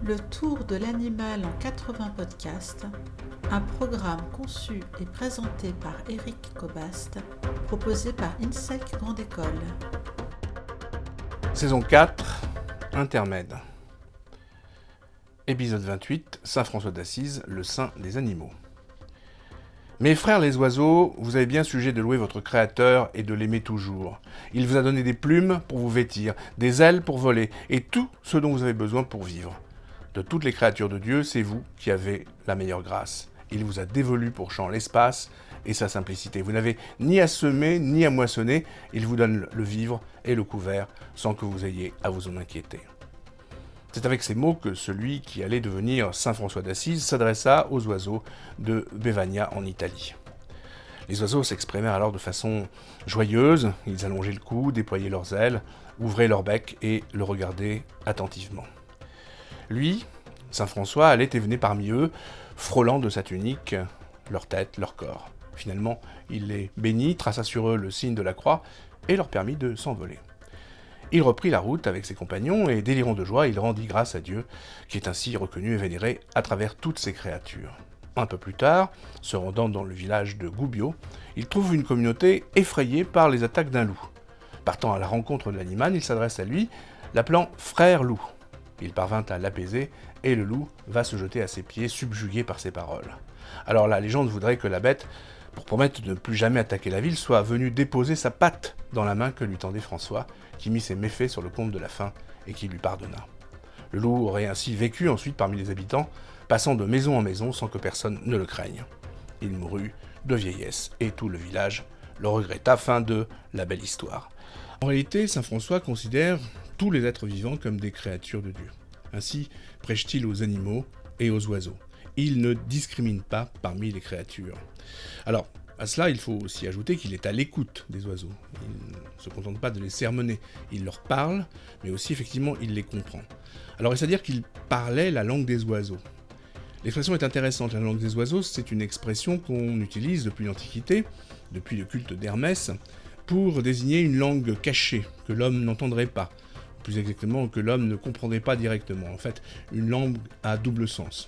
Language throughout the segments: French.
Le tour de l'animal en 80 podcasts, un programme conçu et présenté par Eric Cobast, proposé par INSEC Grande École. Saison 4, intermède. Épisode 28, Saint François d'Assise, le saint des animaux. Mes frères les oiseaux, vous avez bien sujet de louer votre Créateur et de l'aimer toujours. Il vous a donné des plumes pour vous vêtir, des ailes pour voler, et tout ce dont vous avez besoin pour vivre. De toutes les créatures de Dieu, c'est vous qui avez la meilleure grâce. Il vous a dévolu pour champ l'espace et sa simplicité. Vous n'avez ni à semer, ni à moissonner, il vous donne le vivre et le couvert, sans que vous ayez à vous en inquiéter. C'est avec ces mots que celui qui allait devenir Saint François d'Assise s'adressa aux oiseaux de Bévagna en Italie. Les oiseaux s'exprimèrent alors de façon joyeuse, ils allongeaient le cou, déployaient leurs ailes, ouvraient leur bec et le regardaient attentivement. Lui, Saint François, allait et venait parmi eux, frôlant de sa tunique leur tête, leur corps. Finalement, il les bénit, traça sur eux le signe de la croix et leur permit de s'envoler. Il reprit la route avec ses compagnons et, délirant de joie, il rendit grâce à Dieu, qui est ainsi reconnu et vénéré à travers toutes ses créatures. Un peu plus tard, se rendant dans le village de Gubbio, il trouve une communauté effrayée par les attaques d'un loup. Partant à la rencontre de l'animal, il s'adresse à lui, l'appelant « frère loup ». Il parvint à l'apaiser, et le loup va se jeter à ses pieds, subjugué par ses paroles. Alors la légende voudrait que la bête, pour promettre de ne plus jamais attaquer la ville, soit venue déposer sa patte dans la main que lui tendait François, qui mit ses méfaits sur le compte de la faim et qui lui pardonna. Le loup aurait ainsi vécu ensuite parmi les habitants, passant de maison en maison sans que personne ne le craigne. Il mourut de vieillesse, et tout le village le regretta. Fin de la belle histoire. En réalité, saint François considère tous les êtres vivants comme des créatures de Dieu. Ainsi prêche-t-il aux animaux et aux oiseaux. Il ne discrimine pas parmi les créatures. Alors, à cela, il faut aussi ajouter qu'il est à l'écoute des oiseaux. Il ne se contente pas de les sermonner. Il leur parle, mais aussi, effectivement, il les comprend. Alors, est-ce à dire qu'il parlait la langue des oiseaux ? L'expression est intéressante. La langue des oiseaux, c'est une expression qu'on utilise depuis l'Antiquité, depuis le culte d'Hermès, pour désigner une langue cachée, que l'homme n'entendrait pas, plus exactement que l'homme ne comprendrait pas directement. En fait, une langue à double sens.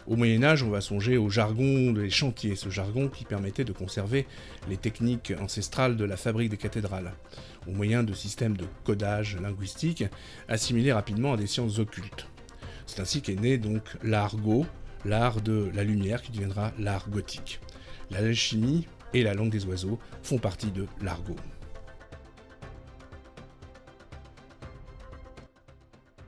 Au Moyen-Âge, on va songer au jargon des chantiers, ce jargon qui permettait de conserver les techniques ancestrales de la fabrique des cathédrales, au moyen de systèmes de codage linguistique assimilés rapidement à des sciences occultes. C'est ainsi qu'est né donc l'argot, l'art de la lumière qui deviendra l'art gothique. L'alchimie et la langue des oiseaux font partie de l'argot.